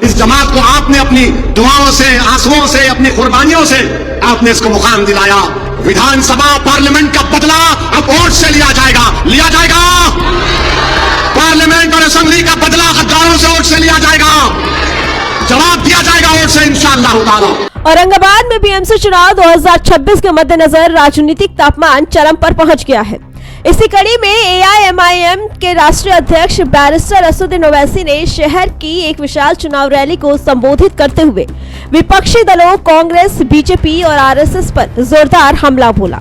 इस जमात को आपने अपनी दुआओं से, आंसुओं से, अपनी कुर्बानियों से आपने इसको मुकाम दिलाया। विधानसभा पार्लियामेंट का बदला अब वोट से लिया जाएगा। पार्लियामेंट और असेंबली का बदला गद्दारों से, वोट से लिया जाएगा। जवाब दिया जाएगा वोट से इंशाअल्लाह ताला। औरंगाबाद में बीएमसी चुनाव 2026 के मद्देनजर राजनीतिक तापमान चरम पर पहुंच गया है। इसी कड़ी में एआईएमआईएम के राष्ट्रीय अध्यक्ष बैरिस्टर असदुद्दीन ओवैसी ने शहर की एक विशाल चुनाव रैली को संबोधित करते हुए विपक्षी दलों कांग्रेस, बीजेपी और आरएसएस पर जोरदार हमला बोला।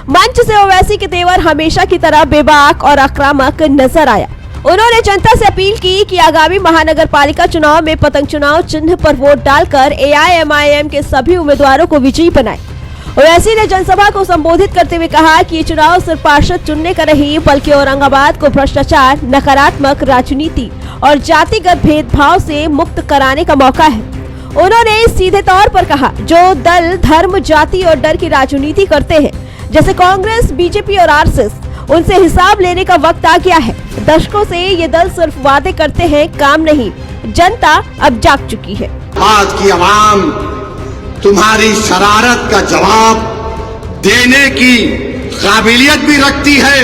मंच से ओवैसी के तेवर हमेशा की तरह बेबाक और आक्रामक नजर आया। उन्होंने जनता से अपील की कि आगामी महानगर पालिका चुनाव में पतंग चुनाव चिन्ह पर वोट डालकर एआईएमआईएम के सभी उम्मीदवारों को विजयी बनाए। ओवैसी ने जनसभा को संबोधित करते हुए कहा कि ये चुनाव सिर्फ पार्षद चुनने का नहीं, बल्कि औरंगाबाद को भ्रष्टाचार, नकारात्मक राजनीति और जातिगत भेदभाव से मुक्त कराने का मौका है। उन्होंने सीधे तौर पर कहा, जो दल धर्म, जाति और डर की राजनीति करते हैं, जैसे कांग्रेस, बीजेपी और आरएसएस, उनसे हिसाब लेने का वक्त आ गया है। दशकों से ये दल सिर्फ वादे करते हैं, काम नहीं। जनता अब जाग चुकी है। आज की आवाम तुम्हारी शरारत का जवाब देने की काबिलियत भी रखती है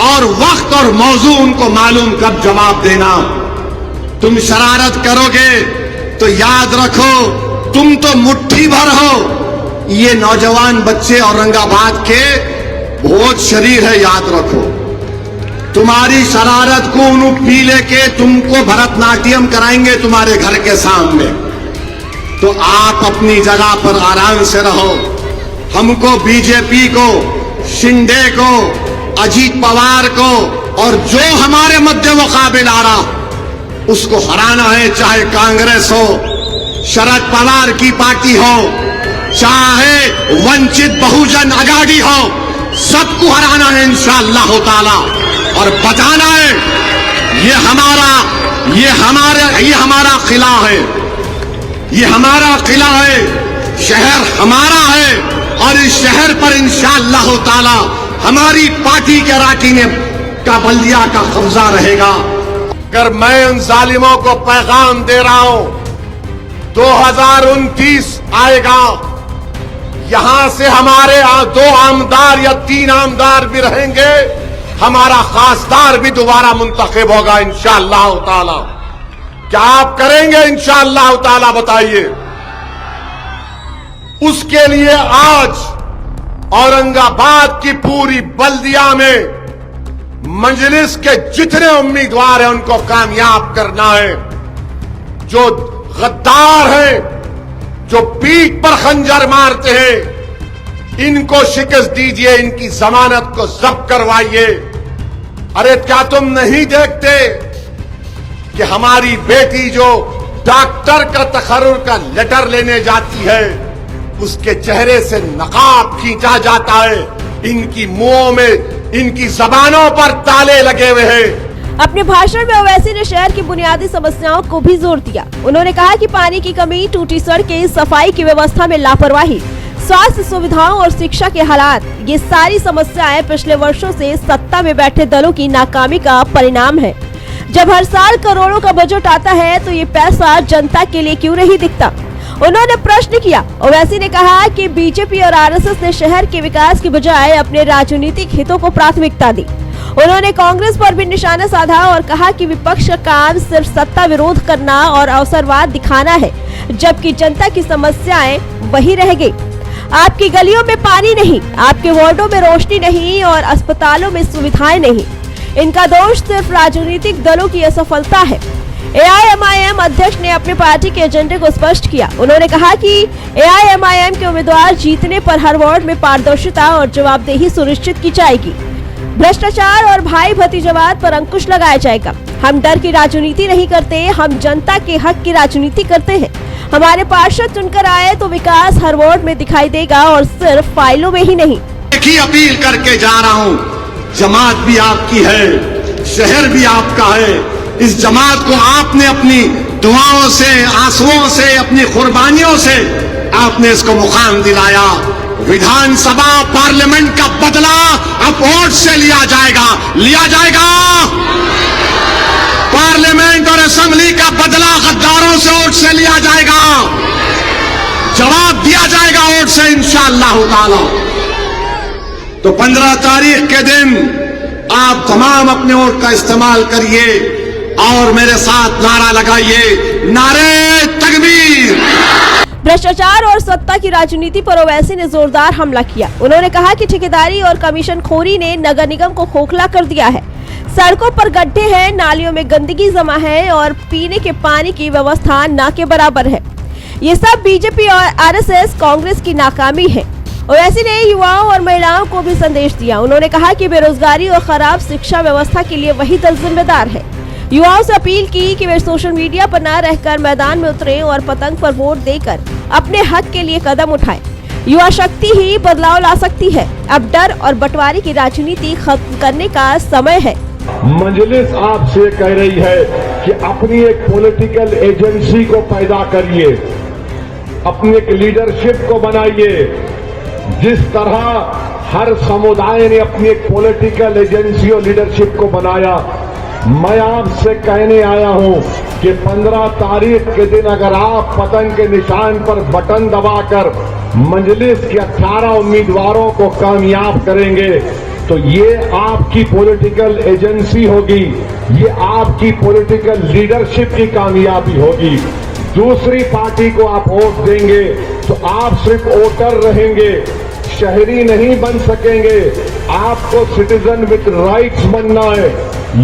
और वक्त और मौजू उनको मालूम कब जवाब देना। तुम शरारत करोगे तो याद रखो, तुम तो मुट्ठी भर हो। ये नौजवान बच्चे औरंगाबाद के बहुत शरीर है, याद रखो। तुम्हारी शरारत को उन पी लेके तुमको भरतनाट्यम कराएंगे तुम्हारे घर के सामने। तो आप अपनी जगह पर आराम से रहो। हमको बीजेपी को, शिंदे को, अजीत पवार को और जो हमारे मध्य मुकाबिल आ रहा उसको हराना है, चाहे कांग्रेस हो, शरद पवार की पार्टी हो, चाहे वंचित बहुजन आघाड़ी हो, सबको हराना है इंशाअल्लाह ताला और बचाना है। ये हमारा किला है, ये हमारा किला है, शहर हमारा है और इस शहर पर इंशाअल्लाह ताला हमारी पार्टी के अराकीन का बल्दिया का कब्जा रहेगा। अगर मैं उन जालिमों को पैगाम दे रहा हूं, 2029 आएगा, यहां से हमारे 2 आमदार या 3 आमदार भी रहेंगे, हमारा खासदार भी दोबारा मुंतखब होगा इंशाअल्लाह ताला। क्या आप करेंगे इंशाअल्लाह ताला, बताइए। उसके लिए आज औरंगाबाद की पूरी बल्दिया में मजलिस के जितने उम्मीदवार हैं उनको कामयाब करना है। जो गद्दार हैं, जो पीठ पर खंजर मारते हैं, इनको शिकस्त दीजिए, इनकी जमानत को जब्त करवाइए। अरे क्या तुम नहीं देखते कि हमारी बेटी जो डॉक्टर का तखर्रुर का लेटर लेने जाती है, उसके चेहरे से नकाब खींचा जाता है, इनकी मुंहों में, इनकी जबानों पर ताले लगे हुए हैं। अपने भाषण में ओवैसी ने शहर की बुनियादी समस्याओं को भी जोर दिया। उन्होंने कहा कि पानी की कमी, टूटी सड़कें, सफाई की व्यवस्था में लापरवाही, स्वास्थ्य सुविधाओं और शिक्षा के हालात, ये सारी समस्याएं पिछले वर्षों से सत्ता में बैठे दलों की नाकामी का परिणाम है। जब हर साल करोड़ों का बजट आता है तो ये पैसा जनता के लिए क्यों नहीं दिखता? उन्होंने प्रश्न किया। ओवैसी ने कहा कि बीजेपी और आरएसएस ने शहर के विकास की बजाय अपने राजनीतिक हितों को प्राथमिकता दी। उन्होंने कांग्रेस पर भी निशाना साधा और कहा कि विपक्ष का काम सिर्फ सत्ता विरोध करना और अवसरवाद दिखाना है, जबकि जनता की समस्याएं वही रह गई। आपकी गलियों में पानी नहीं, आपके वार्डों में रोशनी नहीं और अस्पतालों में सुविधाएं नहीं। इनका दोष सिर्फ राजनीतिक दलों की असफलता है। एआईएमआईएम अध्यक्ष ने अपनी पार्टी के एजेंडे को स्पष्ट किया। उन्होंने कहा कि एआईएमआईएम के उम्मीदवार जीतने पर हर वार्ड में पारदर्शिता और जवाबदेही सुनिश्चित की जाएगी। भ्रष्टाचार और भाई भतीजावाद पर अंकुश लगाया जाएगा। हम डर की राजनीति नहीं करते, हम जनता के हक की राजनीति करते हैं। हमारे पार्षद चुनकर आए तो विकास हर वार्ड में दिखाई देगा और सिर्फ फाइलों में ही नहीं। एक ही अपील करके जा रहा हूं, जमात भी आपकी है, शहर भी आपका है। इस जमात को आपने अपनी दुआओं से, आंसुओं से, अपनी कुर्बानियों से आपने इसको मुकाम दिलाया। विधानसभा पार्लियामेंट का बदला अब वोट से लिया जाएगा। पार्लियामेंट और असेंबली का बदला गद्दारों से वोट से लिया जाएगा, जवाब दिया जाएगा वोट से इंशाअल्लाह ताला। तो 15 तारीख के दिन आप तमाम अपने वोट का इस्तेमाल करिए और मेरे साथ नारा लगाइए, नारे तकबीर। भ्रष्टाचार और सत्ता की राजनीति पर ओवैसी ने जोरदार हमला किया। उन्होंने कहा कि ठेकेदारी और कमीशन खोरी ने नगर निगम को खोखला कर दिया है। सड़कों पर गड्ढे हैं, नालियों में गंदगी जमा है और पीने के पानी की व्यवस्था ना के बराबर है। ये सब बीजेपी और आरएसएस कांग्रेस की नाकामी है। ओवैसी ने युवाओं और महिलाओं को भी संदेश दिया। उन्होंने कहा कि बेरोजगारी और खराब शिक्षा व्यवस्था के लिए वही दल जिम्मेदार है। युवाओं से अपील की कि वे सोशल मीडिया पर न रहकर मैदान में उतरें और पतंग पर वोट देकर अपने हक के लिए कदम उठाएं। युवा शक्ति ही बदलाव ला सकती है। अब डर और बंटवारे की राजनीति खत्म करने का समय है। मजलिस आपसे कह रही है कि अपनी एक पॉलिटिकल एजेंसी को पैदा करिए, अपनी एक लीडरशिप को बनाइए। जिस तरह हर समुदाय ने अपनी एक पॉलिटिकल एजेंसी और लीडरशिप को बनाया, मैं आपसे कहने आया हूं कि 15 तारीख के दिन अगर आप पतंग के निशान पर बटन दबाकर मजलिस के 18 उम्मीदवारों को कामयाब करेंगे तो ये आपकी पॉलिटिकल एजेंसी होगी, ये आपकी पॉलिटिकल लीडरशिप की कामयाबी होगी। दूसरी पार्टी को आप वोट देंगे तो आप सिर्फ वोटर रहेंगे, शहरी नहीं बन सकेंगे। आपको सिटीजन विद राइट्स बनना है।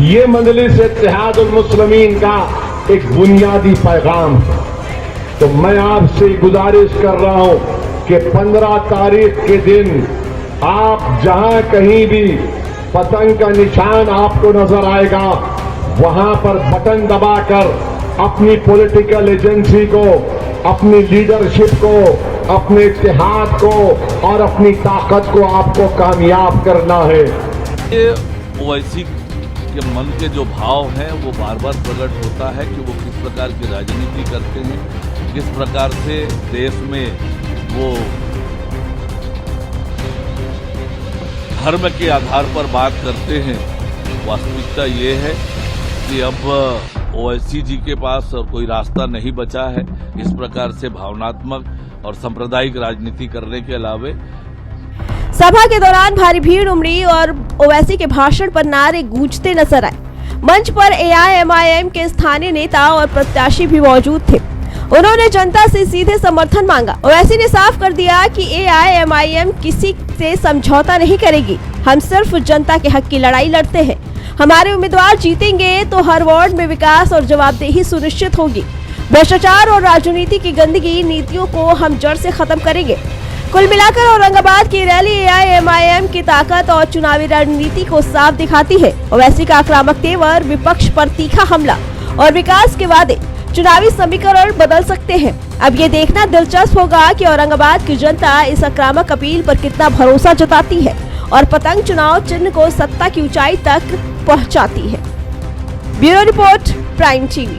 ये मजलिस इत्तेहादुल मुस्लिमीन का एक बुनियादी पैगाम है। तो मैं आपसे गुजारिश कर रहा हूं कि 15 तारीख के दिन आप जहां कहीं भी पतंग का निशान आपको नजर आएगा, वहां पर बटन दबाकर अपनी पॉलिटिकल एजेंसी को, अपनी लीडरशिप को, अपने इत्तेहाद को और अपनी ताकत को आपको कामयाब करना है। ये ओवैसी के मन के जो भाव हैं वो बार बार प्रकट होता है कि वो किस प्रकार की राजनीति करते हैं, किस प्रकार से देश में वो धर्म के आधार पर बात करते हैं। वास्तविकता ये है कि अब ओवैसी जी के पास और कोई रास्ता नहीं बचा है इस प्रकार से भावनात्मक और सांप्रदायिक राजनीति करने के अलावे। सभा के दौरान भारी भीड़ उमड़ी और ओवैसी के भाषण पर नारे गूंजते नजर आए। मंच पर एआईएमआईएम के स्थानीय नेता और प्रत्याशी भी मौजूद थे। उन्होंने जनता से सीधे समर्थन मांगा। ओवैसी ने साफ कर दिया कि एआईएमआईएम किसी से समझौता नहीं करेगी। हम सिर्फ जनता के हक की लड़ाई लड़ते हैं। हमारे उम्मीदवार जीतेंगे तो हर वार्ड में विकास और जवाबदेही सुनिश्चित होगी। भ्रष्टाचार और राजनीति की गंदगी नीतियों को हम जड़ से खत्म करेंगे। कुल मिलाकर औरंगाबाद की रैली एआईएमआईएम की ताकत और चुनावी रणनीति को साफ दिखाती है। ओवैसी का आक्रामक तेवर, विपक्ष पर तीखा हमला और विकास के वादे चुनावी समीकरण बदल सकते हैं। अब ये देखना दिलचस्प होगा कि औरंगाबाद की जनता इस आक्रामक अपील पर कितना भरोसा जताती है और पतंग चुनाव चिन्ह को सत्ता की ऊंचाई तक पहुंचाती है। Bureau report, prime TV.